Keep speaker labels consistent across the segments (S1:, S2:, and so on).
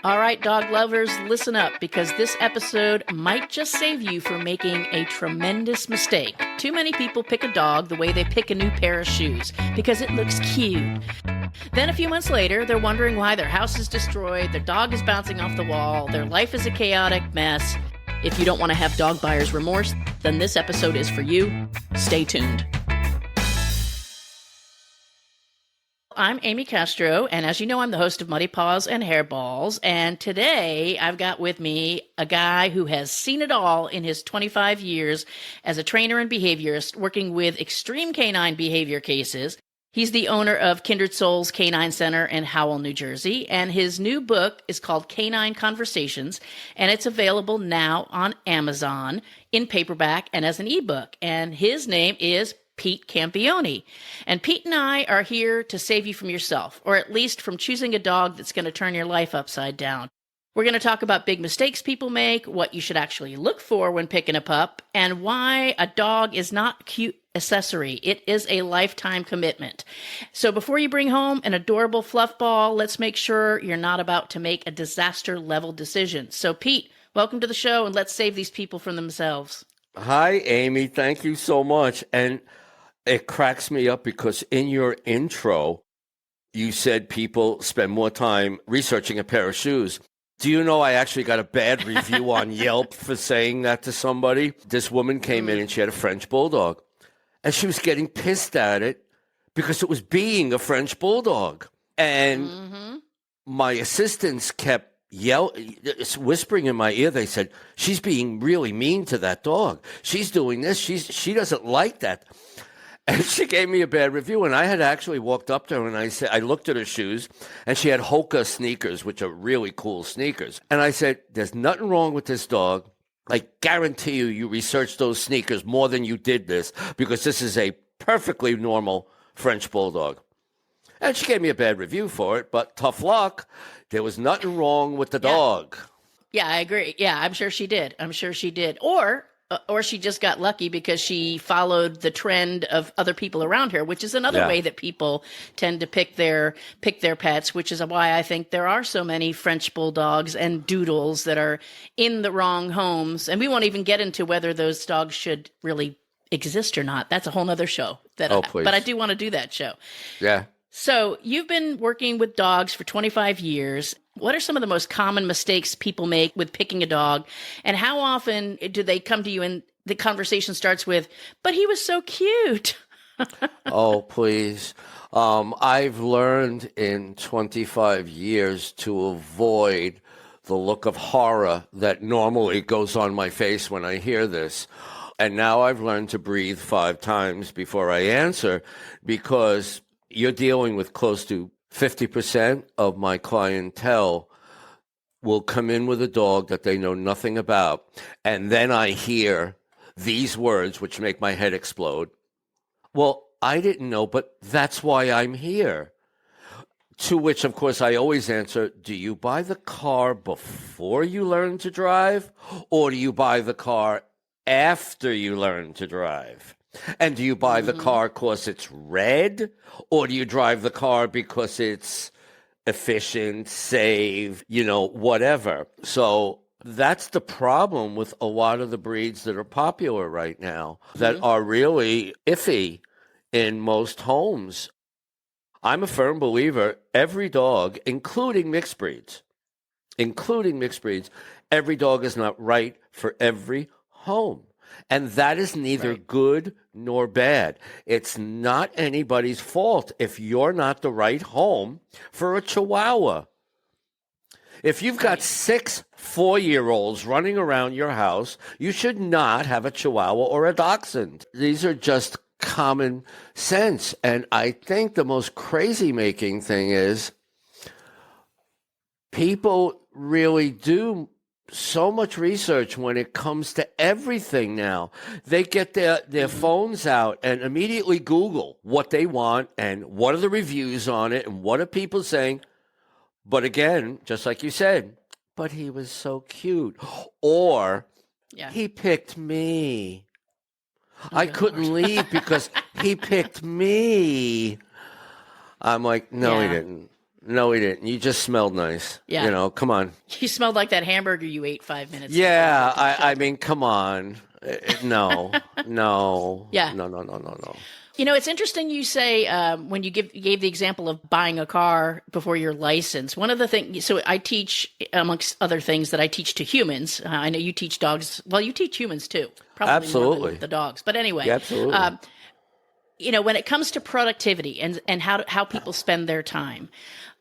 S1: All right, dog lovers, listen up because this episode might just save you from making a tremendous mistake. Too many people pick a dog the way they pick a new pair of shoes because it looks cute. Then a few months later, they're wondering why their house is destroyed, their dog is bouncing off the wall, their life is a chaotic mess. If you don't want to have dog buyer's remorse, then this episode is for you. Stay tuned. I'm Amy Castro, and as you know, I'm the host of Muddy Paws and Hairballs, and today I've got with me a guy who has seen it all in his 25 years as a trainer and behaviorist working with extreme canine behavior cases. He's the owner of Kindred Souls Canine Center in Howell, New Jersey, and his new book is called Canine Conversations, and it's available now on Amazon in paperback and as an ebook, and his name is Pete Campione. And Pete and I are here to save you from yourself, or at least from choosing a dog that's going to turn your life upside down. We're going to talk about big mistakes people make, what you should actually look for when picking a pup, and why a dog is not a cute accessory. It is a lifetime commitment. So before you bring home an adorable fluff ball, let's make sure you're not about to make a disaster level decision. So Pete, welcome to the show, and let's save these people from themselves.
S2: Hi, Amy. Thank you so much. And it cracks me up because in your intro, you said people spend more time researching a pair of shoes. Do you know I actually got a bad review on Yelp for saying that to somebody? This woman came in and she had a French Bulldog. And she was getting pissed at it because it was being a French Bulldog. And my assistants kept whispering in my ear. They said, she's being really mean to that dog. She's doing this. She doesn't like that. And she gave me a bad review, and I had actually walked up to her, and I looked at her shoes, and she had Hoka sneakers, which are really cool sneakers. And I said, there's nothing wrong with this dog. I guarantee you researched those sneakers more than you did this, because this is a perfectly normal French Bulldog. And she gave me a bad review for it, but tough luck. There was nothing wrong with the dog.
S1: Yeah, I agree. Yeah, I'm sure she did. Or she just got lucky because she followed the trend of other people around her, which is another way that people tend to pick their pets, which is why I think there are so many French Bulldogs and Doodles that are in the wrong homes. And we won't even get into whether those dogs should really exist or not. That's a whole nother show.
S2: Please.
S1: But I do want to do that show.
S2: Yeah.
S1: So you've been working with dogs for 25 years. What are some of the most common mistakes people make with picking a dog? And how often do they come to you and the conversation starts with, but he was so cute?
S2: Oh, please. I've learned in 25 years to avoid the look of horror that normally goes on my face when I hear this. And now I've learned to breathe 5 times before I answer, because you're dealing with close to 50% of my clientele will come in with a dog that they know nothing about. And then I hear these words, which make my head explode. Well, I didn't know, but that's why I'm here. To which, of course, I always answer, do you buy the car before you learn to drive? Or do you buy the car after you learn to drive? And do you buy the car because it's red? Or do you drive the car because it's efficient, safe, whatever? So that's the problem with a lot of the breeds that are popular right now that are really iffy in most homes. I'm a firm believer, every dog, including mixed breeds, every dog is not right for every home. And that is neither good nor bad. It's not anybody's fault if you're not the right home for a Chihuahua. If you've got 6 4-year-olds running around your house, you should not have a Chihuahua or a Dachshund. These are just common sense. And I think the most crazy-making thing is people really do so much research when it comes to everything now. They get their phones out and immediately Google what they want and what are the reviews on it and what are people saying. But again, just like you said, but he was so cute. Or he picked me. I couldn't leave because he picked me. I'm like, no, he didn't. No, he didn't. You just smelled nice.
S1: Yeah.
S2: You know, come on.
S1: You smelled like that hamburger you ate 5 minutes ago.
S2: Yeah, I mean, come on. No, no,
S1: Yeah.
S2: no.
S1: You know, it's interesting you say when you gave the example of buying a car before your license. One of the things, so I teach, amongst other things, that I teach to humans. I know you teach dogs. Well, you teach humans too, probably
S2: Absolutely.
S1: more than the dogs. But anyway,
S2: Yeah, absolutely.
S1: You know, when it comes to productivity and how people spend their time,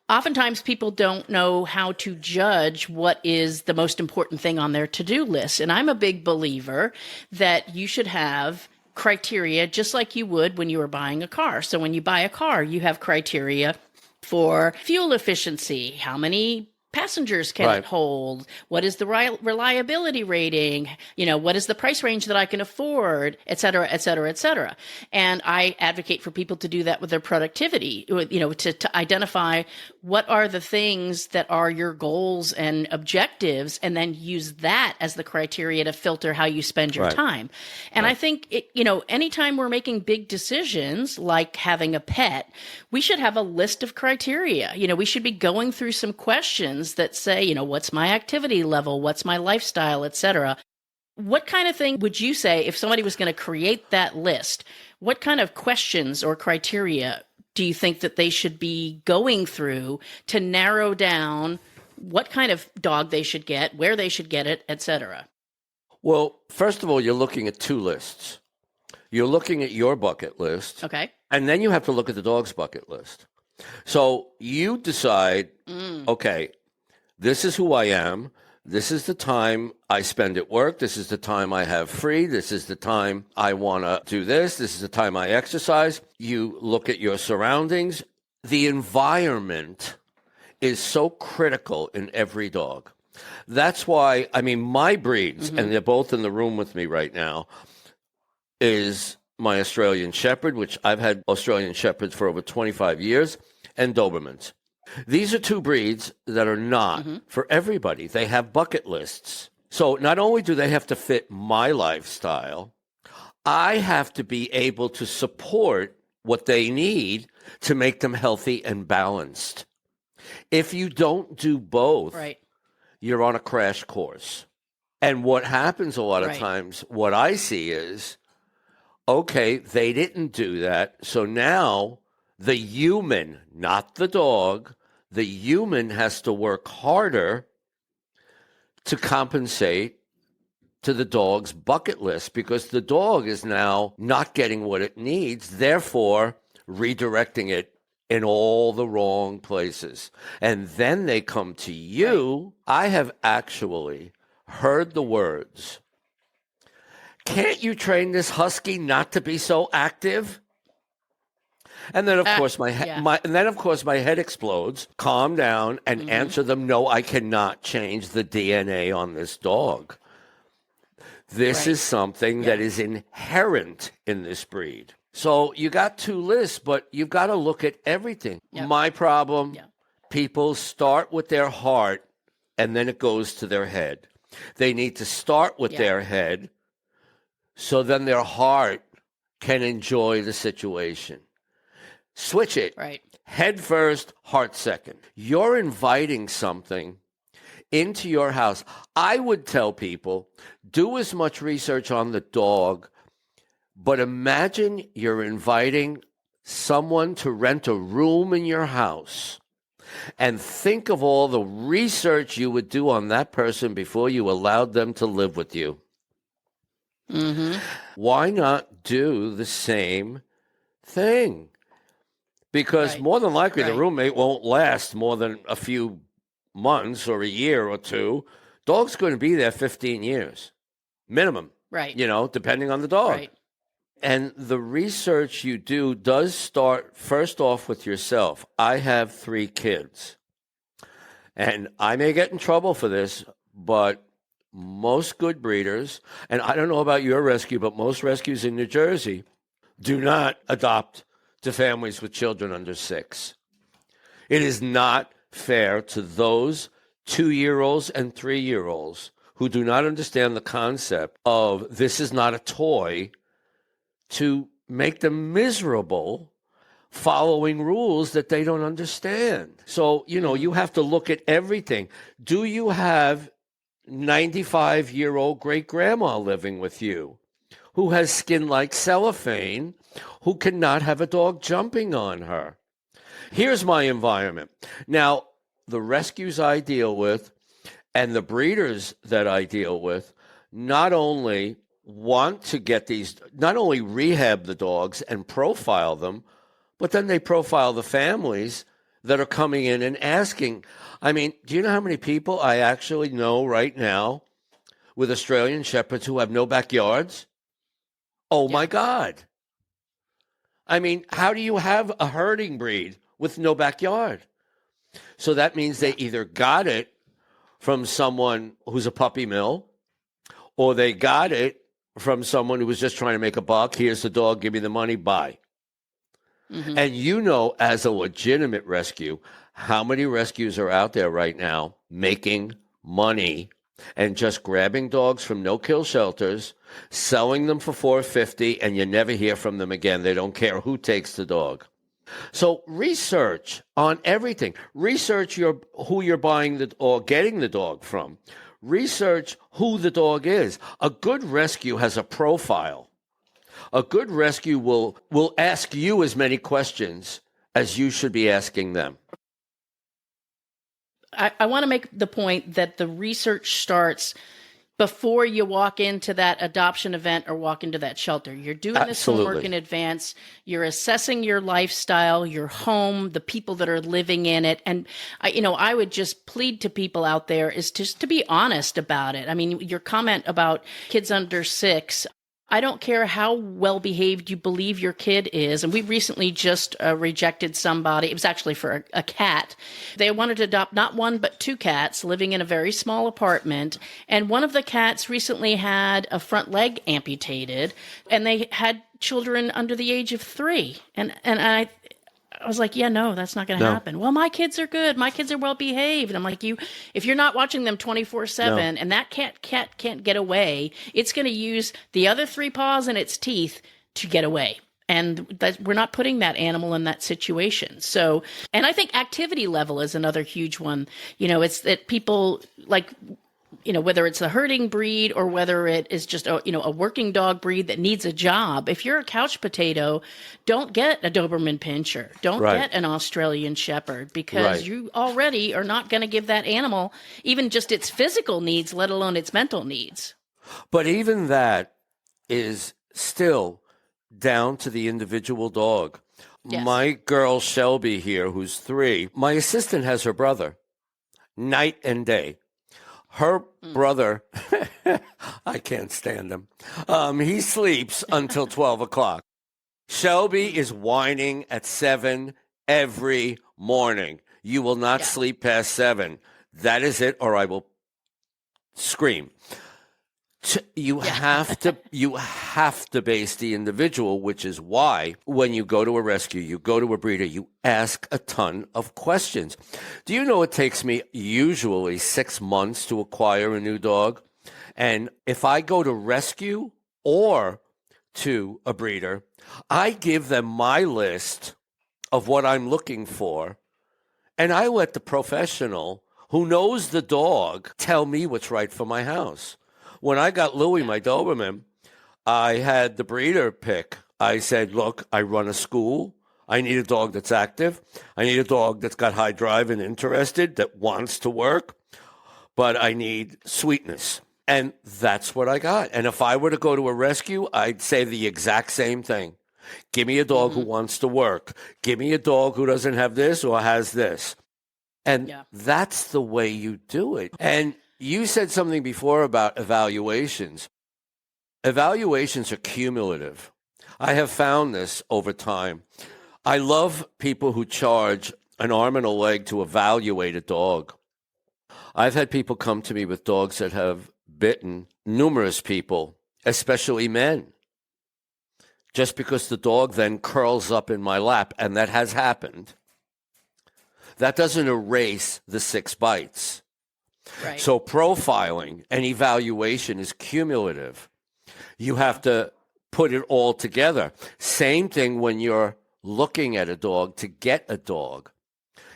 S1: oftentimes people don't know how to judge what is the most important thing on their to-do list. And I'm a big believer that you should have criteria just like you would when you were buying a car. So when you buy a car, you have criteria for fuel efficiency, how many passengers can it hold, what is the reliability rating, you know, what is the price range that I can afford, et cetera, et cetera, et cetera. And I advocate for people to do that with their productivity, you know, to identify what are the things that are your goals and objectives, and then use that as the criteria to filter how you spend your time. And I think, you know, anytime we're making big decisions like having a pet, we should have a list of criteria. You know, we should be going through some questions that say, you know, what's my activity level? What's my lifestyle, et cetera. What kind of thing would you say if somebody was going to create that list? What kind of questions or criteria do you think that they should be going through to narrow down what kind of dog they should get, where they should get it, et cetera?
S2: Well, first of all, you're looking at two lists. You're looking at your bucket list.
S1: Okay.
S2: And then you have to look at the dog's bucket list. So you decide, okay, this is who I am. This is the time I spend at work. This is the time I have free. This is the time I want to do this. This is the time I exercise. You look at your surroundings. The environment is so critical in every dog. That's why, I mean, my breeds, and they're both in the room with me right now, is my Australian Shepherd, which I've had Australian Shepherds for over 25 years, and Dobermans. These are two breeds that are not for everybody. They have bucket lists. So not only do they have to fit my lifestyle, I have to be able to support what they need to make them healthy and balanced. If you don't do both, you're on a crash course. And what happens a lot of times, what I see is, okay, they didn't do that. So now the human, not the dog, the human has to work harder to compensate to the dog's bucket list because the dog is now not getting what it needs, therefore redirecting it in all the wrong places. And then they come to you. I have actually heard the words, "Can't you train this husky not to be so active?" And then, of course, my head explodes. Calm down and answer them. No, I cannot change the DNA on this dog. This is something that is inherent in this breed. So you got two lists, but you've got to look at everything. My problem: people start with their heart, and then it goes to their head. They need to start with their head, so then their heart can enjoy the situation. Switch it. Head first, heart second. You're inviting something into your house. I would tell people, do as much research on the dog, but imagine you're inviting someone to rent a room in your house and think of all the research you would do on that person before you allowed them to live with you. Why not do the same thing? Because more than likely the roommate won't last more than a few months or a year or two. Dog's going to be there 15 years, minimum, you know, depending on the dog. And the research you do does start first off with yourself. I have 3 kids, and I may get in trouble for this, but most good breeders, and I don't know about your rescue, but most rescues in New Jersey do not adopt to families with children under 6. It is not fair to those 2-year-olds and 3-year-olds who do not understand the concept of this is not a toy to make them miserable following rules that they don't understand. So, you have to look at everything. Do you have 95-year-old great-grandma living with you who has skin like cellophane, who cannot have a dog jumping on her? Here's my environment. Now, the rescues I deal with and the breeders that I deal with not only want to not only rehab the dogs and profile them, but then they profile the families that are coming in and asking. I mean, do you know how many people I actually know right now with Australian Shepherds who have no backyards? Oh, my God. I mean, how do you have a herding breed with no backyard? So that means they either got it from someone who's a puppy mill, or they got it from someone who was just trying to make a buck. Here's the dog, give me the money, bye. Mm-hmm. And as a legitimate rescue, how many rescues are out there right now making money and just grabbing dogs from no-kill shelters, selling them for $4.50, and you never hear from them again. They don't care who takes the dog. So research on everything. Research who you're buying or getting the dog from. Research who the dog is. A good rescue has a profile. A good rescue will ask you as many questions as you should be asking them.
S1: I want to make the point that the research starts before you walk into that adoption event or walk into that shelter. You're doing this homework in advance. You're assessing your lifestyle, your home, the people that are living in it. And, I would just plead to people out there is just to be honest about it. I mean, your comment about kids under 6, I don't care how well behaved you believe your kid is. And we recently just rejected somebody. It was actually for a cat. They wanted to adopt not one, but 2 cats living in a very small apartment. And one of the cats recently had a front leg amputated, and they had children under the age of 3. And I was like, yeah, no, that's not going to happen. Well, my kids are good. My kids are well behaved. And I'm like, if you're not watching them 24/7 and that cat can't get away, it's going to use the other 3 paws and its teeth to get away. And we're not putting that animal in that situation. So, and I think activity level is another huge one. It's that people like, whether it's a herding breed or whether it is just a working dog breed that needs a job. If you're a couch potato, don't get a Doberman Pinscher. Don't get an Australian Shepherd, because you already are not going to give that animal even just its physical needs, let alone its mental needs.
S2: But even that is still down to the individual dog. Yes. My girl Shelby here, who's 3, my assistant has her brother night and day. Her brother, I can't stand him. He sleeps until 12 o'clock. Shelby is whining at 7 every morning. You will not sleep past 7. That is it, or I will scream. You have to base the individual, which is why when you go to a rescue, you go to a breeder, you ask a ton of questions. Do you know it takes me usually 6 months to acquire a new dog? And if I go to rescue or to a breeder, I give them my list of what I'm looking for, and I let the professional who knows the dog tell me what's right for my house. When I got Louie, my Doberman, I had the breeder pick. I said, look, I run a school. I need a dog that's active. I need a dog that's got high drive and interested, that wants to work. But I need sweetness. And that's what I got. And if I were to go to a rescue, I'd say the exact same thing. Give me a dog who wants to work. Give me a dog who doesn't have this or has this. And that's the way you do it. And you said something before about evaluations. Evaluations are cumulative. I have found this over time. I love people who charge an arm and a leg to evaluate a dog. I've had people come to me with dogs that have bitten numerous people, especially men, just because the dog then curls up in my lap, and that has happened. That doesn't erase the 6 bites. Right. So profiling and evaluation is cumulative. You have to put it all together. Same thing when you're looking at a dog to get a dog.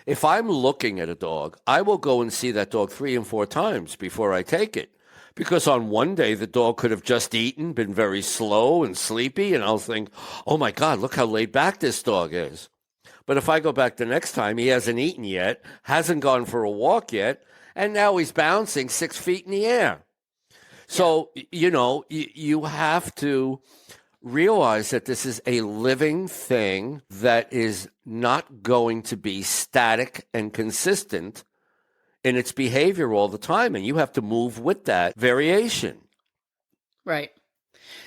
S2: If I'm looking at a dog, I will go and see that dog 3 and 4 times before I take it. Because on one day, the dog could have just eaten, been very slow and sleepy, and I'll think, oh my God, look how laid back this dog is. But if I go back the next time, he hasn't eaten yet, hasn't gone for a walk yet, and now he's bouncing 6 feet in the air. So, you have to realize that this is a living thing that is not going to be static and consistent in its behavior all the time. And you have to move with that variation.
S1: Right.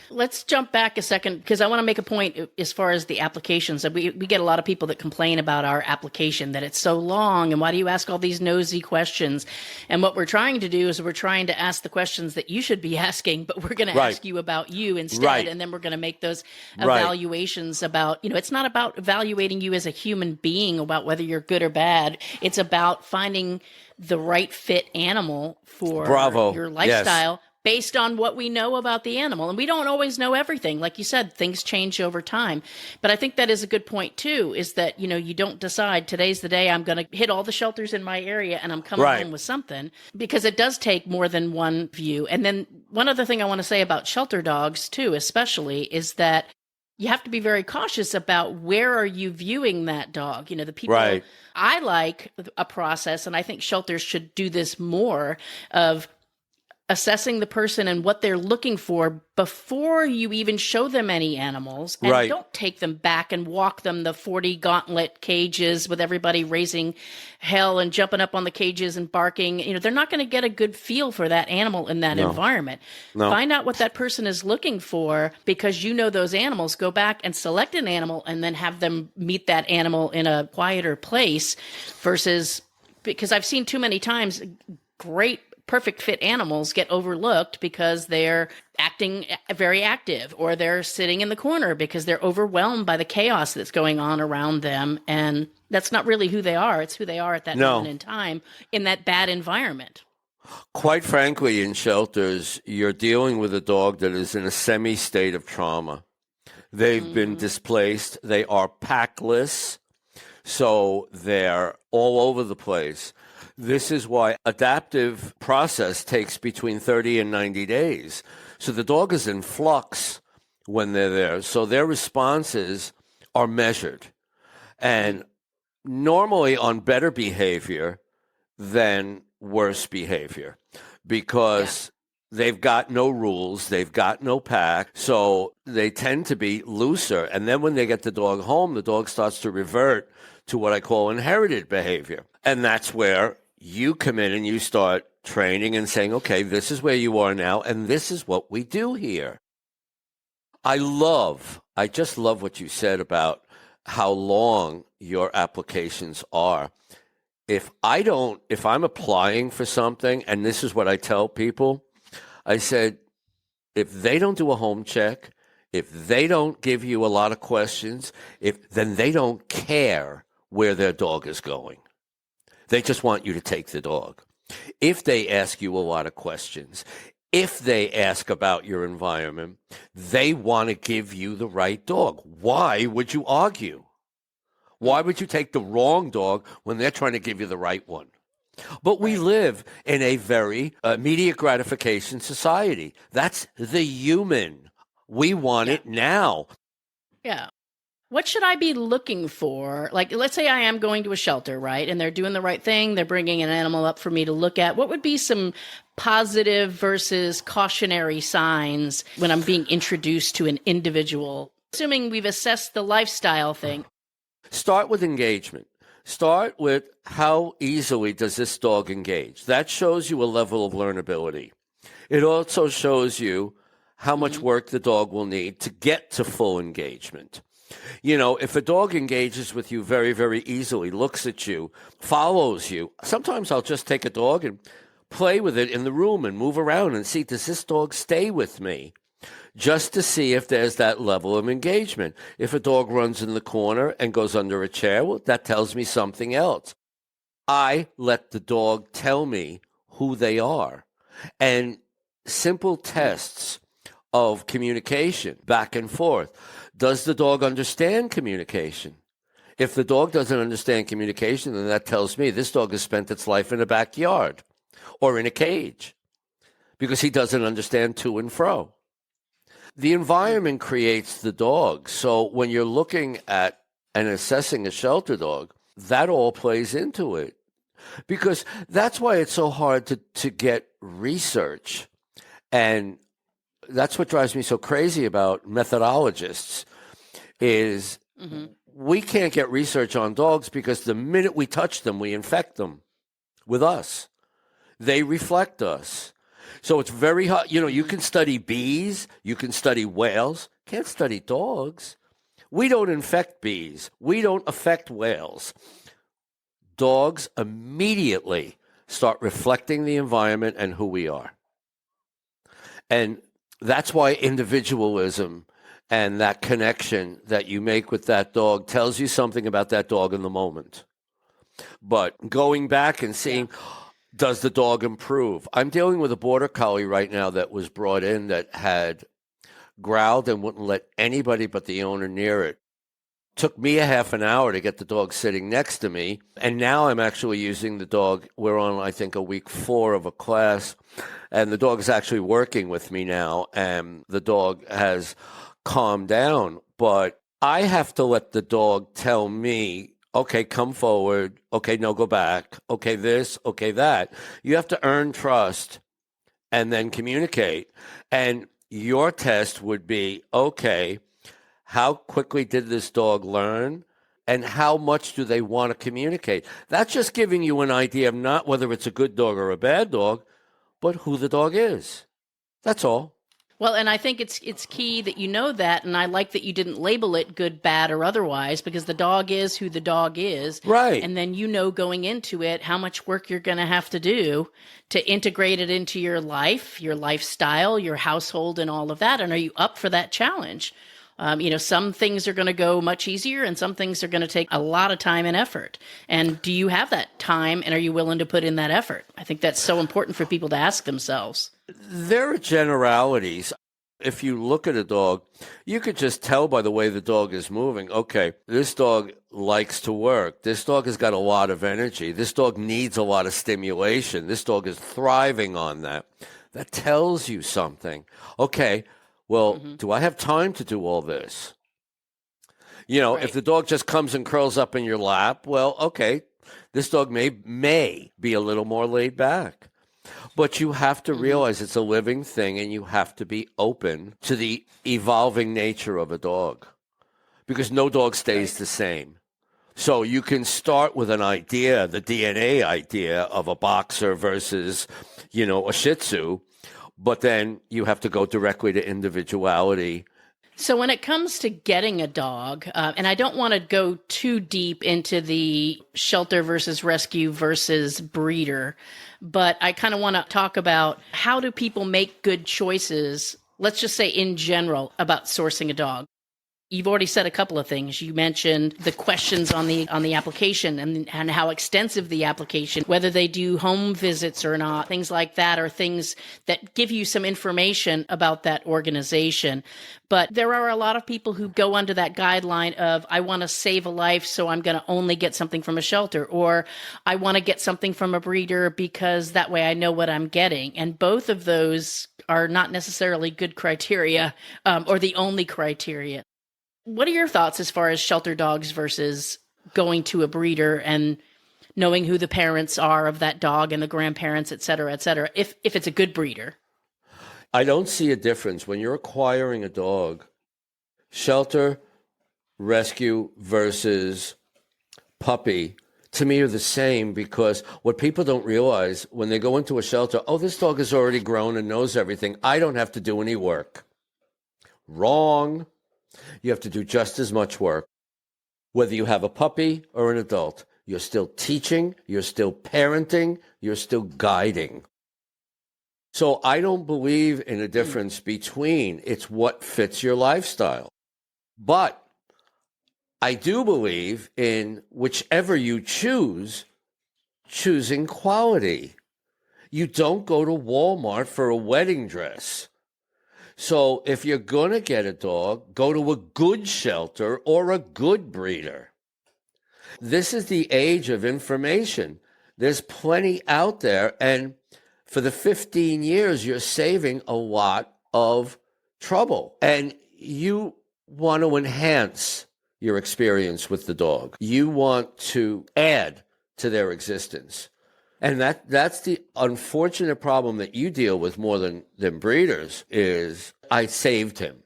S1: Let's jump back a second because I want to make a point as far as the applications. We get a lot of people that complain about our application, that it's so long and why do you ask all these nosy questions? And what we're trying to do is we're trying to ask the questions that you should be asking, but we're going to ask you about you instead. And then we're going to make those evaluations about, it's not about evaluating you as a human being about whether you're good or bad. It's about finding the right fit animal for your lifestyle. Yes. Based on what we know about the animal. And we don't always know everything. Like you said, things change over time. But I think that is a good point too, is that, you don't decide today's the day I'm going to hit all the shelters in my area and I'm coming home with something, because it does take more than one view. And then one other thing I want to say about shelter dogs too, especially, is that you have to be very cautious about where are you viewing that dog. The people, I like a process, and I think shelters should do this more, of assessing the person and what they're looking for before you even show them any animals. And don't take them back and walk them the 40 gauntlet cages with everybody raising hell and jumping up on the cages and barking. They're not going to get a good feel for that animal in that environment. No. Find out what that person is looking for, because those animals. Go back and select an animal and then have them meet that animal in a quieter place because I've seen too many times great perfect fit animals get overlooked because they're acting very active, or they're sitting in the corner because they're overwhelmed by the chaos that's going on around them. And that's not really who they are. It's who they are at that moment in time in that bad environment.
S2: Quite frankly, in shelters, you're dealing with a dog that is in a semi-state of trauma. They've been displaced. They are packless. So they're all over the place. This is why adaptive process takes between 30 and 90 days. So the dog is in flux when they're there. So their responses are measured and normally on better behavior than worse behavior, because they've got no rules, they've got no pack, so they tend to be looser. And then when they get the dog home, the dog starts to revert to what I call inherited behavior. And that's where you come in and you start training and saying, okay, this is where you are now, and this is what we do here. I just love what you said about how long your applications are. If I'm applying for something, and this is what I tell people, I said, if they don't do a home check, if they don't give you a lot of questions, then they don't care where their dog is going. They just want you to take the dog. If they ask you a lot of questions, if they ask about your environment, they want to give you the right dog. Why would you argue? Why would you take the wrong dog when they're trying to give you the right one? But we live in a very immediate gratification society. That's the human. We want it now.
S1: Yeah. What should I be looking for? Like, let's say I am going to a shelter, right? And they're doing the right thing. They're bringing an animal up for me to look at. What would be some positive versus cautionary signs when I'm being introduced to an individual? Assuming we've assessed the lifestyle thing.
S2: Start with engagement. Start with how easily does this dog engage? That shows you a level of learnability. It also shows you how much work the dog will need to get to full engagement. If a dog engages with you very, very easily, looks at you, follows you, sometimes I'll just take a dog and play with it in the room and move around and see, does this dog stay with me? Just to see if there's that level of engagement. If a dog runs in the corner and goes under a chair, well, that tells me something else. I let the dog tell me who they are. And simple tests of communication back and forth. Does the dog understand communication? If the dog doesn't understand communication, then that tells me this dog has spent its life in a backyard or in a cage because he doesn't understand to and fro. The environment creates the dog. So when you're looking at and assessing a shelter dog, that all plays into it. Because that's why it's so hard to get research. And that's what drives me so crazy about methodologists is we can't get research on dogs because the minute we touch them, we infect them with us. They reflect us. So it's very hard. You know, you can study bees, you can study whales, can't study dogs. We don't infect bees. We don't affect whales. Dogs immediately start reflecting the environment and who we are. And that's why individualism and that connection that you make with that dog tells you something about that dog in the moment. But going back and seeing, does the dog improve? I'm dealing with a border collie right now that was brought in that had growled and wouldn't let anybody but the owner near it. Took me a half an hour to get the dog sitting next to me. And now I'm actually using the dog. We're on, I think, a week 4 of a class. And the dog is actually working with me now. And the dog has calmed down. But I have to let the dog tell me, okay, come forward. Okay, no, go back. Okay, this. Okay, that. You have to earn trust and then communicate. And your test would be, okay, how quickly did this dog learn and how much do they want to communicate? That's just giving you an idea of not whether it's a good dog or a bad dog, but who the dog is. That's all.
S1: Well, and I think it's key that you know that, and I like that you didn't label it good, bad, or otherwise, because the dog is who the dog is.
S2: Right.
S1: And then you know going into it how much work you're going to have to do to integrate it into your life, your lifestyle, your household, and all of that. And are you up for that challenge? Some things are going to go much easier and some things are going to take a lot of time and effort. And do you have that time and are you willing to put in that effort? I think that's so important for people to ask themselves.
S2: There are generalities. If you look at a dog, you could just tell by the way the dog is moving. Okay, this dog likes to work. This dog has got a lot of energy. This dog needs a lot of stimulation. This dog is thriving on that. That tells you something. Okay. Well, do I have time to do all this? Right. If the dog just comes and curls up in your lap, well, okay, this dog may be a little more laid back. But you have to realize it's a living thing and you have to be open to the evolving nature of a dog because no dog stays the same. So you can start with an idea, the DNA idea of a boxer versus, a Shih Tzu. But then you have to go directly to individuality.
S1: So when it comes to getting a dog, and I don't want to go too deep into the shelter versus rescue versus breeder, but I kind of want to talk about how do people make good choices, let's just say in general, about sourcing a dog. You've already said a couple of things. You mentioned the questions on the application and how extensive the application, whether they do home visits or not, things like that are things that give you some information about that organization. But there are a lot of people who go under that guideline of, I want to save a life, so I'm going to only get something from a shelter, or I want to get something from a breeder because that way I know what I'm getting. And both of those are not necessarily good criteria or the only criteria. What are your thoughts as far as shelter dogs versus going to a breeder and knowing who the parents are of that dog and the grandparents, et cetera, if it's a good breeder?
S2: I don't see a difference. When you're acquiring a dog, shelter, rescue versus puppy, to me are the same because what people don't realize when they go into a shelter, this dog is already grown and knows everything. I don't have to do any work. Wrong. You have to do just as much work. Whether you have a puppy or an adult, you're still teaching, you're still parenting, you're still guiding. So I don't believe in a difference between it's what fits your lifestyle. But I do believe in whichever you choose, choosing quality. You don't go to Walmart for a wedding dress. So if you're going to get a dog, go to a good shelter or a good breeder. This is the age of information. There's plenty out there. And for the 15 years, you're saving a lot of trouble. And you want to enhance your experience with the dog. You want to add to their existence. And that's the unfortunate problem that you deal with more than breeders is I saved him.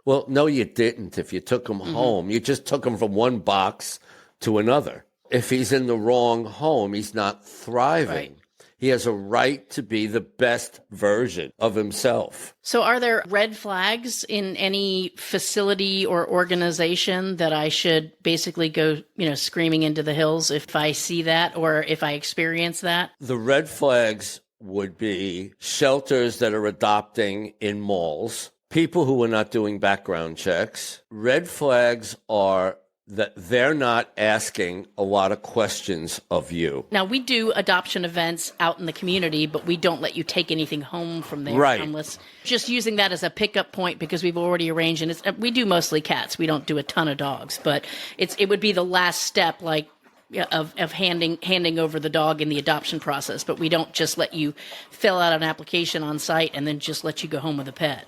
S2: Well, no, you didn't. If you took him home, you just took him from one box to another. If he's in the wrong home, he's not thriving.
S1: Right.
S2: He has a right to be the best version of himself.
S1: So are there red flags in any facility or organization that I should basically go, screaming into the hills if I see that or if I experience that?
S2: The red flags would be shelters that are adopting in malls, people who are not doing background checks. Red flags are that they're not asking a lot of questions of you.
S1: Now, we do adoption events out in the community, but we don't let you take anything home from there.
S2: Right.
S1: Unless just using that as a pickup point because we've already arranged, and we do mostly cats. We don't do a ton of dogs, but it would be the last step, of handing over the dog in the adoption process. But we don't just let you fill out an application on site and then just let you go home with a pet.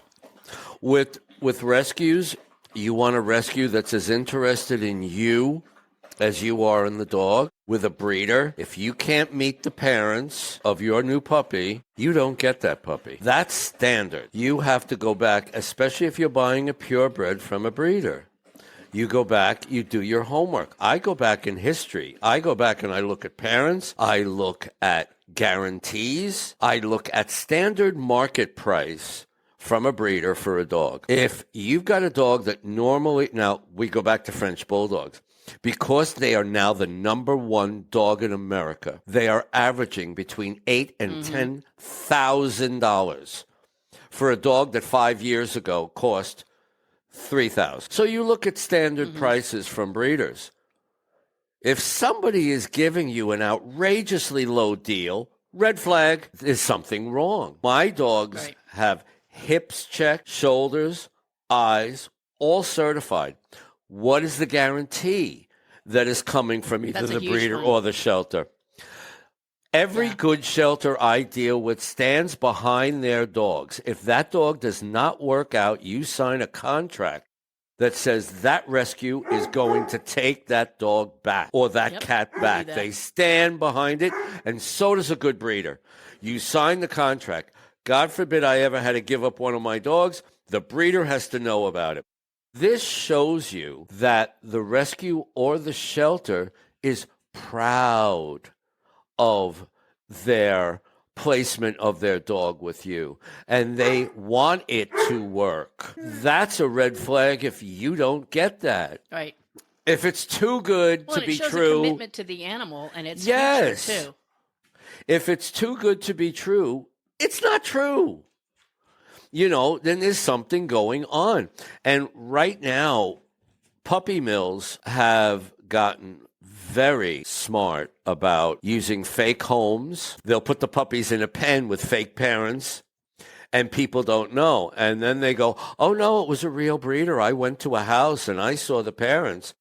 S2: With rescues, you want a rescue that's as interested in you as you are in the dog. With a breeder, if you can't meet the parents of your new puppy, you don't get that puppy. That's standard. You have to go back, especially if you're buying a purebred from a breeder. You go back, you do your homework. I go back in history. I go back and I look at parents. I look at guarantees. I look at standard market price from a breeder for a dog. If you've got a dog that normally, now we go back to French Bulldogs, because they are now the number one dog in America, they are averaging between $8,000 and $10,000 for a dog that 5 years ago cost $3,000. So you look at standard prices from breeders. If somebody is giving you an outrageously low deal, red flag, there's something wrong. My dogs have hips checked, shoulders, eyes, all certified. What is the guarantee that is coming from either the breeder or the shelter? Every good shelter I deal with stands behind their dogs. If that dog does not work out, you sign a contract that says that rescue is going to take that dog back or that cat back. They stand behind it, and so does a good breeder. You sign the contract. God forbid I ever had to give up one of my dogs. The breeder has to know about it. This shows you that the rescue or the shelter is proud of their placement of their dog with you, and they want it to work. That's a red flag if you don't get that.
S1: Right.
S2: If it's too good to be
S1: true. It shows a commitment to the animal and its future, too.
S2: If it's too good to be true, it's not true. Then there's something going on. And right now, puppy mills have gotten very smart about using fake homes. They'll put the puppies in a pen with fake parents, and people don't know. And then they go, oh, no, it was a real breeder. I went to a house, and I saw the parents.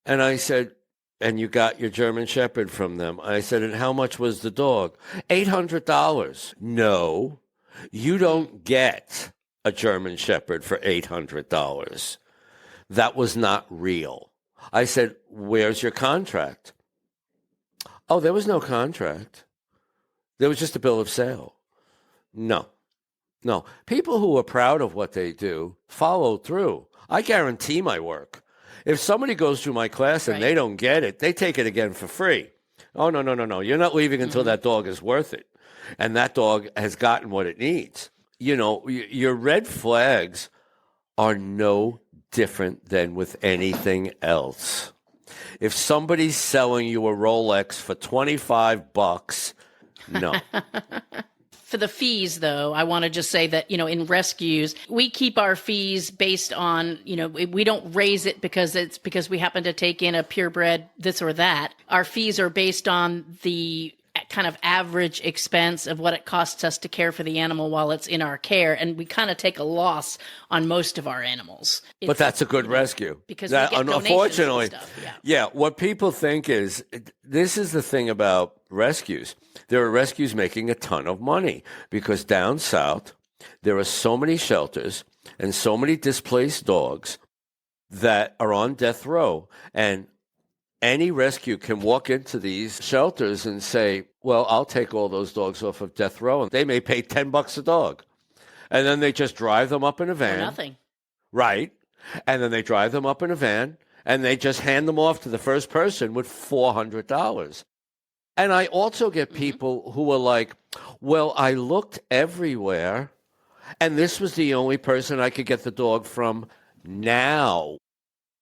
S2: And I said, and you got your German Shepherd from them. I said, and how much was the dog? $800. No, you don't get a German Shepherd for $800. That was not real. I said, where's your contract? Oh, there was no contract. There was just a bill of sale. No. People who are proud of what they do follow through. I guarantee my work. If somebody goes through my class and they don't get it, they take it again for free. Oh, no. You're not leaving until that dog is worth it. And that dog has gotten what it needs. Your red flags are no different than with anything else. If somebody's selling you a Rolex for $25, no.
S1: For the fees, though, I want to just say that, in rescues, we keep our fees based on, we don't raise it because we happen to take in a purebred this or that. Our fees are based on the kind of average expense of what it costs us to care for the animal while it's in our care, and we kind of take a loss on most of our animals.
S2: But that's a good rescue.
S1: Because we get donations
S2: unfortunately,
S1: and stuff.
S2: Yeah, what people think is, this is the thing about rescues. There are rescues making a ton of money because down south, there are so many shelters and so many displaced dogs that are on death row. And any rescue can walk into these shelters and say, well, I'll take all those dogs off of death row. And they may pay $10 a dog. And then they just drive them up in a van.
S1: For nothing.
S2: Right. And then they drive them up in a van and they just hand them off to the first person with $400. And I also get people who are like, well, I looked everywhere and this was the only person I could get the dog from now.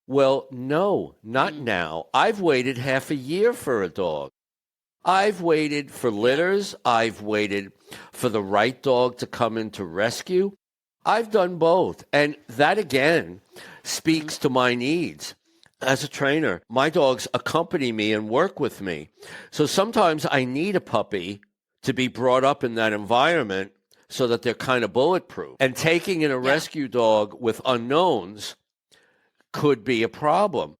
S2: Well, no, not now. I've waited half a year for a dog. I've waited for litters. I've waited for the right dog to come into rescue. I've done both. And that, again, speaks to my needs. As a trainer, my dogs accompany me and work with me. So sometimes I need a puppy to be brought up in that environment so that they're kind of bulletproof. And taking in a rescue dog with unknowns could be a problem.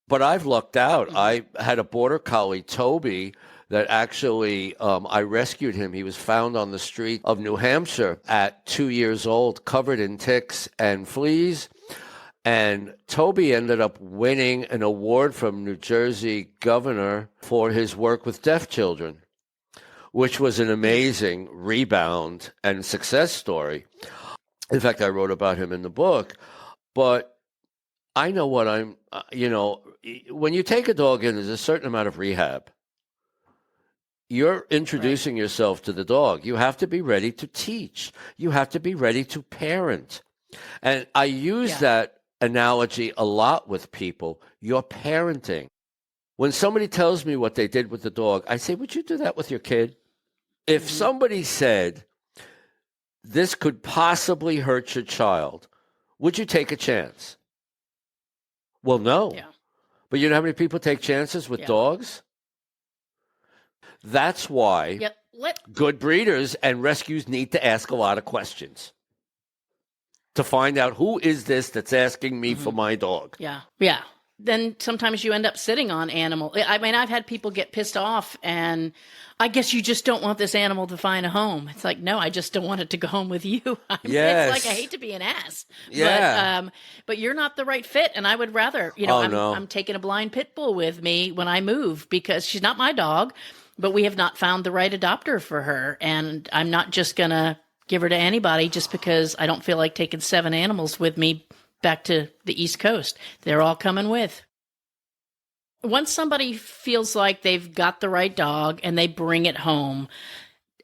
S2: But I've lucked out. I had a border collie, Toby, that actually I rescued him. He was found on the street of New Hampshire at 2 years old, covered in ticks and fleas. And Toby ended up winning an award from New Jersey governor for his work with deaf children, which was an amazing rebound and success story. In fact, I wrote about him in the book. But I know what when you take a dog in, there's a certain amount of rehab. You're introducing yourself to the dog. You have to be ready to teach. You have to be ready to parent. And I use that analogy a lot with people. You're parenting. When somebody tells me what they did with the dog, I say, would you do that with your kid? If somebody said, this could possibly hurt your child, would you take a chance? Well, no. Yeah. But you know how many people take chances with dogs? That's why good breeders and rescues need to ask a lot of questions to find out who is this that's asking me for my dog.
S1: Yeah. Yeah. Then sometimes you end up sitting on animal. I mean, I've had people get pissed off and I guess you just don't want this animal to find a home. It's like, no, I just don't want it to go home with you. It's like, I hate to be an ass, but you're not the right fit. And I would rather, I'm taking a blind pit bull with me when I move because she's not my dog, but we have not found the right adopter for her. And I'm not just going to give her to anybody just because I don't feel like taking 7 animals with me back to the East Coast. They're all coming with. Once somebody feels like they've got the right dog and they bring it home,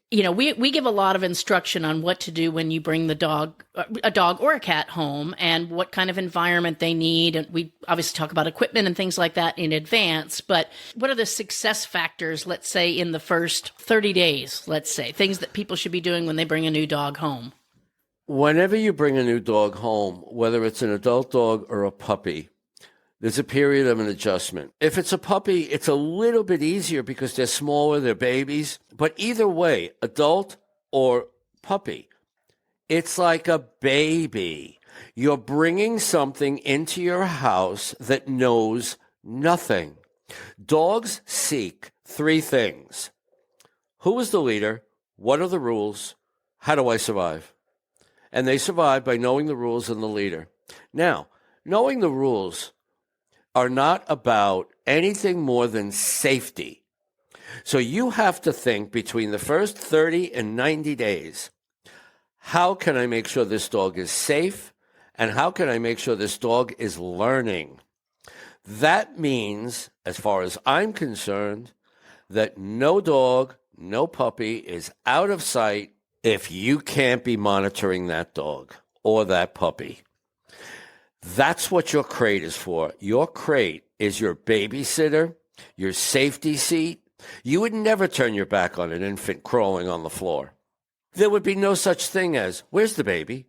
S1: we give a lot of instruction on what to do when you bring a dog or a cat home and what kind of environment they need. And we obviously talk about equipment and things like that in advance. But what are the success factors, let's say, in the first 30 days, let's say, things that people should be doing when they bring a new dog home?
S2: Whenever you bring a new dog home, whether it's an adult dog or a puppy, there's a period of an adjustment. If it's a puppy, it's a little bit easier because they're smaller, they're babies. But either way, adult or puppy, it's like a baby. You're bringing something into your house that knows nothing. Dogs seek 3 things. Who is the leader? What are the rules? How do I survive? And they survive by knowing the rules and the leader. Now, knowing the rules are not about anything more than safety. So you have to think between the first 30 and 90 days, how can I make sure this dog is safe? And how can I make sure this dog is learning? That means, as far as I'm concerned, that no dog, no puppy is out of sight if you can't be monitoring that dog or that puppy. That's what your crate is for. Your crate is your babysitter, your safety seat. You would never turn your back on an infant crawling on the floor. There would be no such thing as, where's the baby?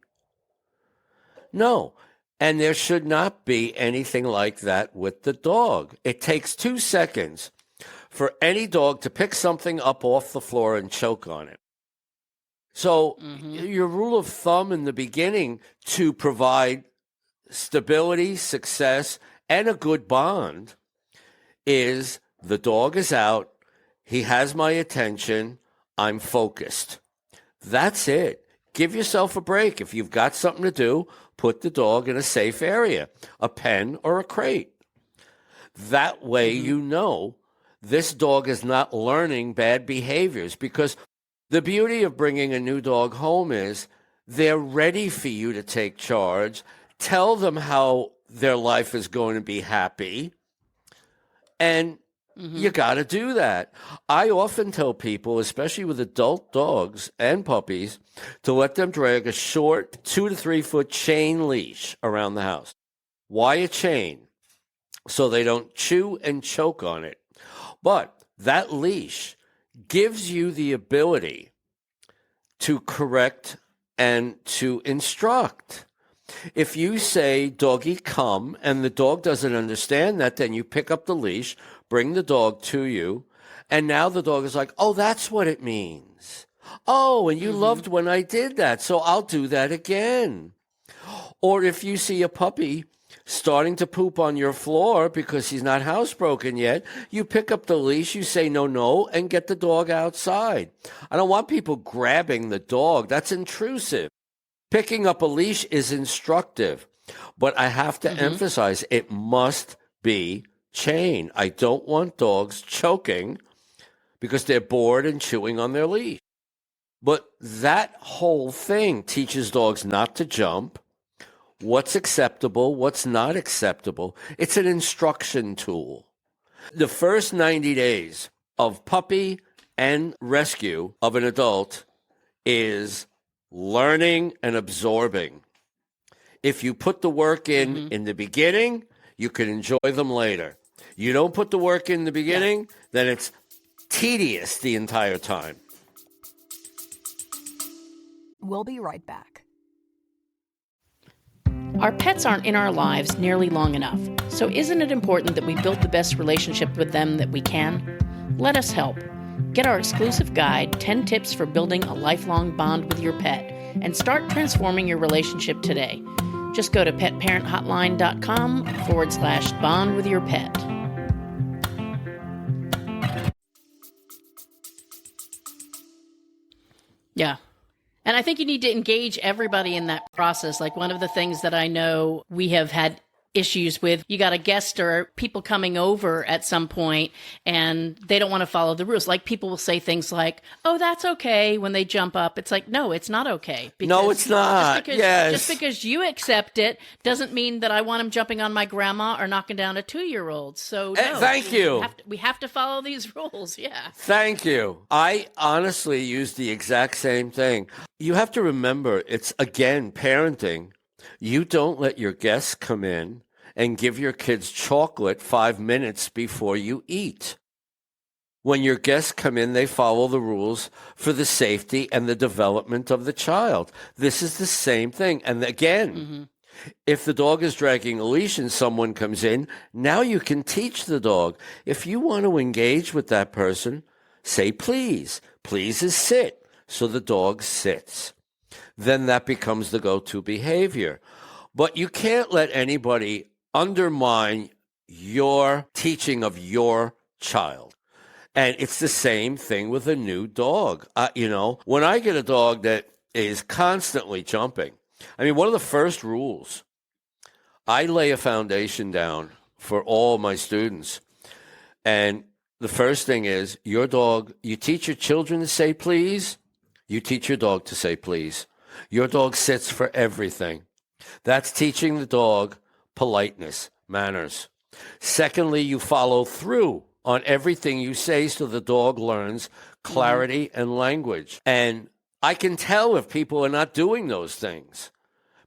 S2: No. And there should not be anything like that with the dog. It takes 2 seconds for any dog to pick something up off the floor and choke on it. So your rule of thumb in the beginning to provide stability, success, and a good bond is the dog is out, he has my attention, I'm focused. That's it. Give yourself a break. If you've got something to do, put the dog in a safe area, a pen or a crate. That way you know this dog is not learning bad behaviors, because the beauty of bringing a new dog home is they're ready for you to take charge, tell them how their life is going to be happy, and you got to do that. I often tell people, especially with adult dogs and puppies, to let them drag a short 2 to 3 foot chain leash around the house. Why a chain? So they don't chew and choke on it. But that leash gives you the ability to correct and to instruct. If you say, doggy, come, and the dog doesn't understand that, then you pick up the leash, bring the dog to you, and now the dog is like, oh, that's what it means. Oh, and you loved when I did that, so I'll do that again. Or if you see a puppy starting to poop on your floor because he's not housebroken yet, you pick up the leash, you say no, no, and get the dog outside. I don't want people grabbing the dog. That's intrusive. Picking up a leash is instructive, but I have to emphasize it must be chain. I don't want dogs choking because they're bored and chewing on their leash. But that whole thing teaches dogs not to jump, what's acceptable, what's not acceptable. It's an instruction tool. The first 90 days of puppy and rescue of an adult is learning and absorbing. If you put the work in the beginning, you can enjoy them later. You don't put the work in the beginning, then it's tedious the entire time.
S3: We'll be right back.
S1: Our pets aren't in our lives nearly long enough, so isn't it important that we build the best relationship with them that we can? Let us help. Get our exclusive guide, 10 Tips for Building a Lifelong Bond with Your Pet, and start transforming your relationship today. Just go to petparenthotline.com/bond with your pet. Yeah. And I think you need to engage everybody in that process. Like one of the things that I know we have had issues with, you got a guest or people coming over at some point and they don't want to follow the rules. Like people will say things like, oh, that's okay when they jump up. It's like, no, it's not okay.
S2: No, it's not.
S1: Just because you accept it doesn't mean that I want him jumping on my grandma or knocking down a 2-year-old. So no,
S2: thank you.
S1: We have to follow these rules. Yeah.
S2: Thank you. I honestly use the exact same thing. You have to remember, it's, again, parenting. You don't let your guests come in and give your kids chocolate 5 minutes before you eat. When your guests come in, they follow the rules for the safety and the development of the child. This is the same thing. And again, if the dog is dragging a leash and someone comes in, now you can teach the dog. If you want to engage with that person, say please. Please is sit. So the dog sits. Then that becomes the go-to behavior. But you can't let anybody undermine your teaching of your child. And it's the same thing with a new dog. When I get a dog that is constantly jumping, I mean, one of the first rules, I lay a foundation down for all my students. And the first thing is, your dog, you teach your children to say please, you teach your dog to say please. Your dog sits for everything. That's teaching the dog politeness, manners. Secondly, you follow through on everything you say so the dog learns clarity and language. And I can tell if people are not doing those things.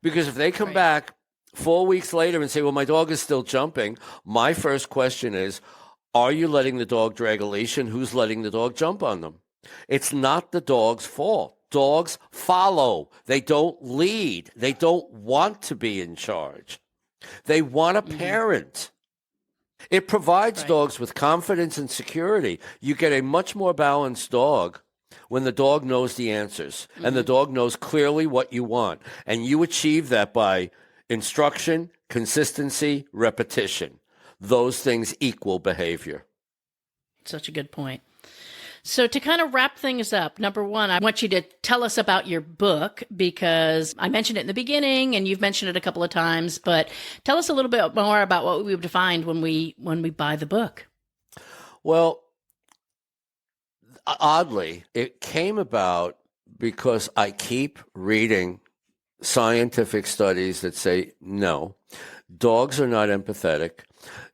S2: Because if they come back 4 weeks later and say, well, my dog is still jumping, my first question is, are you letting the dog drag a leash and who's letting the dog jump on them? It's not the dog's fault. Dogs follow. They don't lead. They don't want to be in charge. They want a parent. It provides
S1: Right.
S2: dogs with confidence and security. You get a much more balanced dog when the dog knows the answers and the dog knows clearly what you want. And you achieve that by instruction, consistency, repetition. Those things equal behavior.
S1: Such a good point. So to kind of wrap things up, number one, I want you to tell us about your book because I mentioned it in the beginning and you've mentioned it a couple of times, but tell us a little bit more about what we would find when we buy the book.
S2: Well, oddly, it came about because I keep reading scientific studies that say, no, dogs are not empathetic.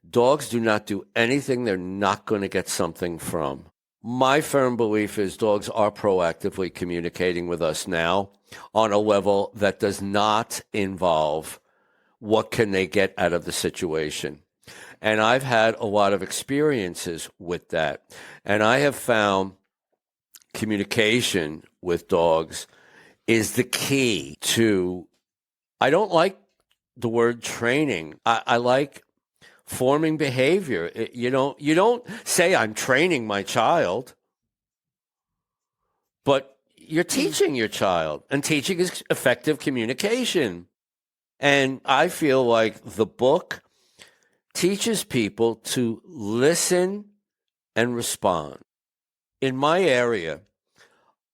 S2: Dogs do not do anything they're not going to get something from. My firm belief is dogs are proactively communicating with us now on a level that does not involve what can they get out of the situation. And I've had a lot of experiences with that. And I have found communication with dogs is the key to, I don't like the word training. I like forming behavior. You don't say I'm training my child, but you're teaching your child, and teaching is effective communication. And I feel like the book teaches people to listen and respond. In my area,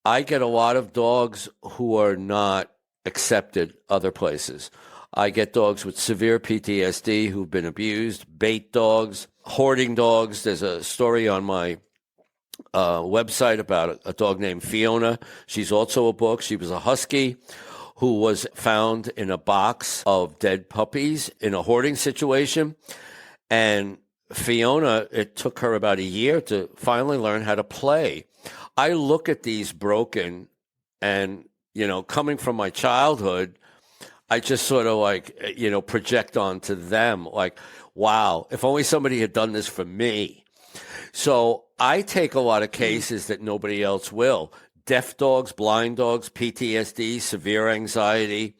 S2: I get a lot of dogs who are not accepted other places. I get dogs with severe PTSD who've been abused, bait dogs, hoarding dogs. There's a story on my website about a dog named Fiona. She's also a book. She was a husky who was found in a box of dead puppies in a hoarding situation. And Fiona, it took her about a year to finally learn how to play. I look at these broken and, coming from my childhood, I just sort of project onto them like, wow, if only somebody had done this for me. So I take a lot of cases that nobody else will. Deaf dogs, blind dogs, PTSD, severe anxiety,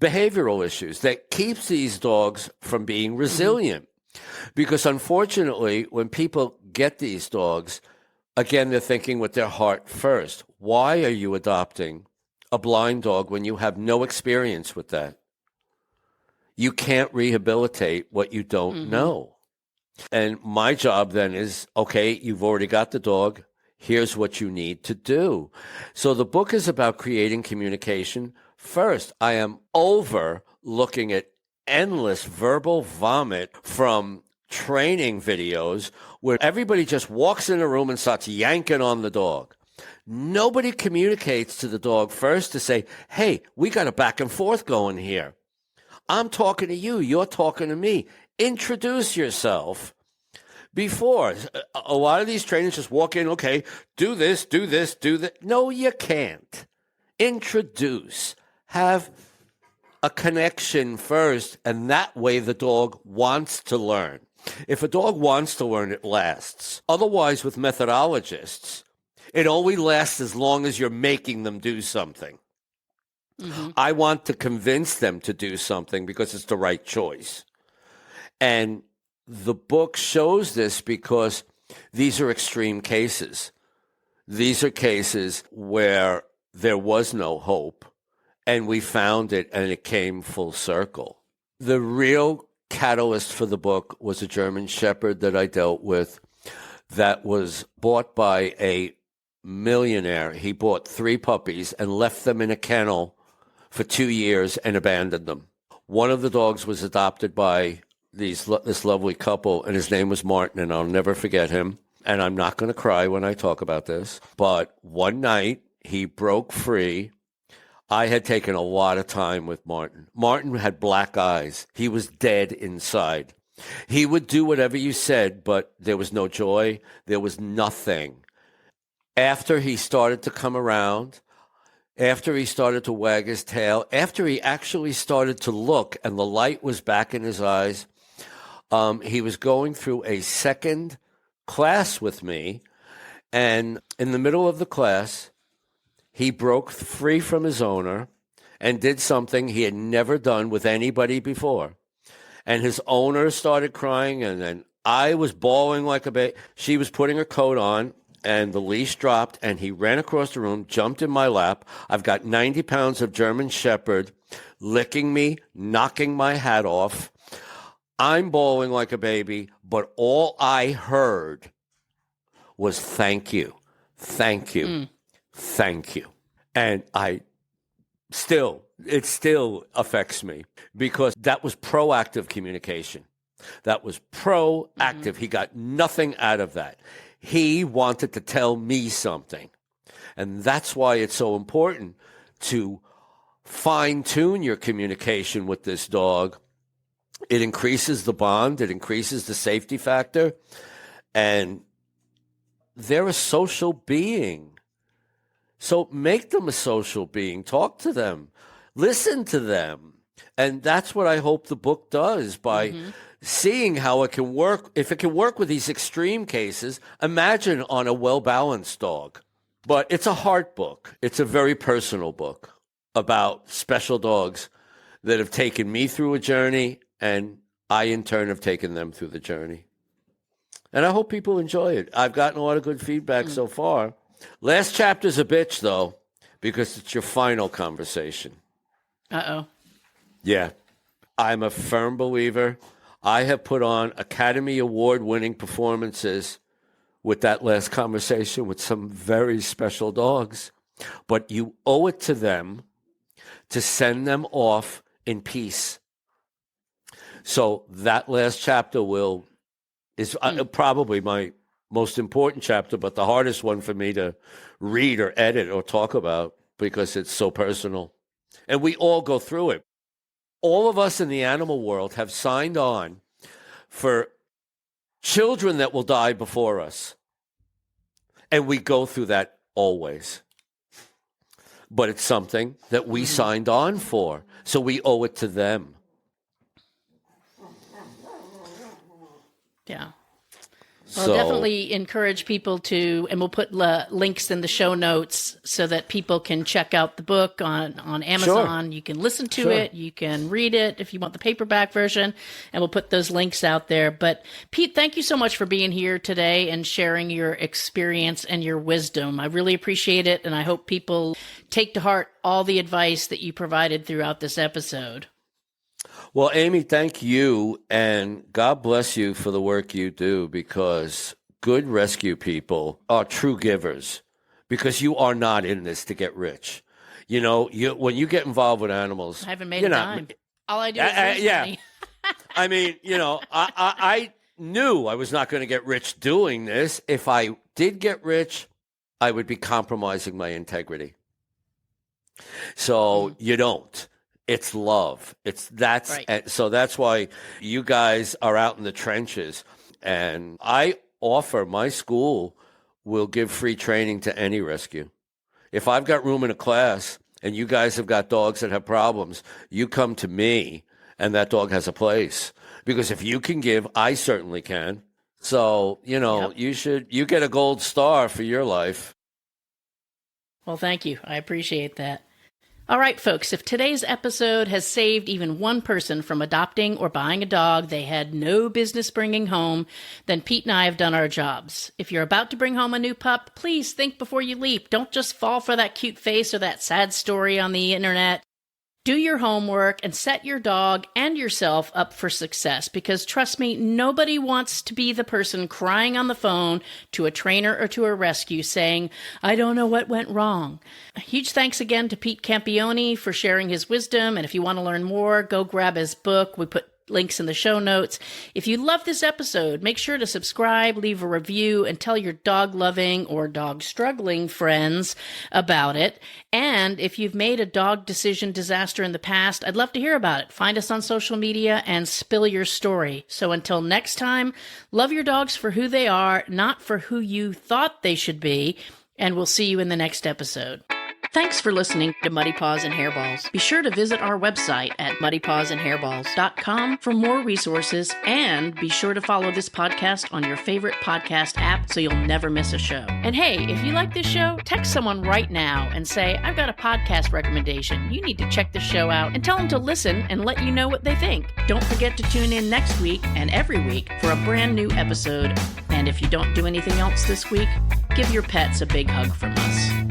S2: behavioral issues that keeps these dogs from being resilient. Because unfortunately, when people get these dogs, again, they're thinking with their heart first. Why are you adopting a blind dog when you have no experience with that? You can't rehabilitate what you don't know. And my job then is, okay, you've already got the dog. Here's what you need to do. So the book is about creating communication first. I am over looking at endless verbal vomit from training videos where everybody just walks in a room and starts yanking on the dog. Nobody communicates to the dog first to say, hey, we got a back and forth going here. I'm talking to you. You're talking to me. Introduce yourself. Before, a lot of these trainers just walk in, okay, do this, do this, do that. No, you can't. Introduce. Have a connection first, and that way the dog wants to learn. If a dog wants to learn, it lasts. Otherwise, with methodologists, it only lasts as long as you're making them do something. I want to convince them to do something because it's the right choice. And the book shows this because these are extreme cases. These are cases where there was no hope, and we found it, and it came full circle. The real catalyst for the book was a German Shepherd that I dealt with that was bought by a millionaire. He bought 3 puppies and left them in a kennel for 2 years and abandoned them. One of the dogs was adopted by this lovely couple, and his name was Martin, and I'll never forget him. And I'm not going to cry when I talk about this, but one night he broke free. I had taken a lot of time with Martin. Martin had black eyes. He was dead inside. He would do whatever you said, but there was no joy. There was nothing. After he started to come around, after he started to wag his tail, after he actually started to look and the light was back in his eyes, he was going through a second class with me, and in the middle of the class, he broke free from his owner and did something he had never done with anybody before. And his owner started crying, and then I was bawling like a baby. She was putting her coat on, and the leash dropped, and he ran across the room, jumped in my lap. I've got 90 pounds of German Shepherd licking me, knocking my hat off. I'm bawling like a baby, but all I heard was thank you, thank you, thank you. And it still affects me because that was proactive communication. That was proactive. He got nothing out of that. He wanted to tell me something. And that's why it's so important to fine-tune your communication with this dog. It increases the bond. It increases the safety factor. And they're a social being. So make them a social being. Talk to them. Listen to them. And that's what I hope the book does by seeing how it can work. If it can work with these extreme cases, imagine on a well-balanced dog. But it's a heart book. It's a very personal book about special dogs that have taken me through a journey, and I, in turn, have taken them through the journey. And I hope people enjoy it. I've gotten a lot of good feedback so far. Last chapter's a bitch, though, because it's your final conversation.
S1: Uh-oh.
S2: Yeah. I'm a firm believer. I have put on Academy Award-winning performances with that last conversation with some very special dogs. But you owe it to them to send them off in peace. So that last chapter is probably my most important chapter, but the hardest one for me to read or edit or talk about because it's so personal. And we all go through it. All of us in the animal world have signed on for children that will die before us. And we go through that always. But it's something that we signed on for, so we owe it to them.
S1: Yeah. Well, definitely encourage people to, and we'll put links in the show notes so that people can check out the book on Amazon.
S2: Sure.
S1: You can listen to it. You can read it if you want the paperback version, and we'll put those links out there. But Pete, thank you so much for being here today and sharing your experience and your wisdom. I really appreciate it, and I hope people take to heart all the advice that you provided throughout this episode.
S2: Well, Amy, thank you, and God bless you for the work you do, because good rescue people are true givers, because you are not in this to get rich. You know, when you get involved with animals,
S1: I haven't made a dime. All I do is lose money.
S2: I mean, I knew I was not going to get rich doing this. If I did get rich, I would be compromising my integrity. So you don't. It's love. Right. So that's why you guys are out in the trenches. And I offer, my school will give free training to any rescue. If I've got room in a class and you guys have got dogs that have problems, you come to me and that dog has a place. Because if you can give, I certainly can. So, you get a gold star for your life.
S1: Well, thank you. I appreciate that. All right, folks, if today's episode has saved even one person from adopting or buying a dog they had no business bringing home, then Pete and I have done our jobs. If you're about to bring home a new pup, please think before you leap. Don't just fall for that cute face or that sad story on the internet. Do your homework and set your dog and yourself up for success, because trust me, nobody wants to be the person crying on the phone to a trainer or to a rescue saying, I don't know what went wrong. A huge thanks again to Pete Campione for sharing his wisdom. And if you want to learn more, go grab his book. We put links in the show notes. If you love this episode, make sure to subscribe, leave a review, and tell your dog-loving or dog-struggling friends about it. And if you've made a dog decision disaster in the past, I'd love to hear about it. Find us on social media and spill your story. So until next time, love your dogs for who they are, not for who you thought they should be, and we'll see you in the next episode. Thanks for listening to Muddy Paws and Hairballs. Be sure to visit our website at muddypawsandhairballs.com for more resources, and be sure to follow this podcast on your favorite podcast app so you'll never miss a show. And hey, if you like this show, text someone right now and say, I've got a podcast recommendation. You need to check the show out, and tell them to listen and let you know what they think. Don't forget to tune in next week and every week for a brand new episode. And if you don't do anything else this week, give your pets a big hug from us.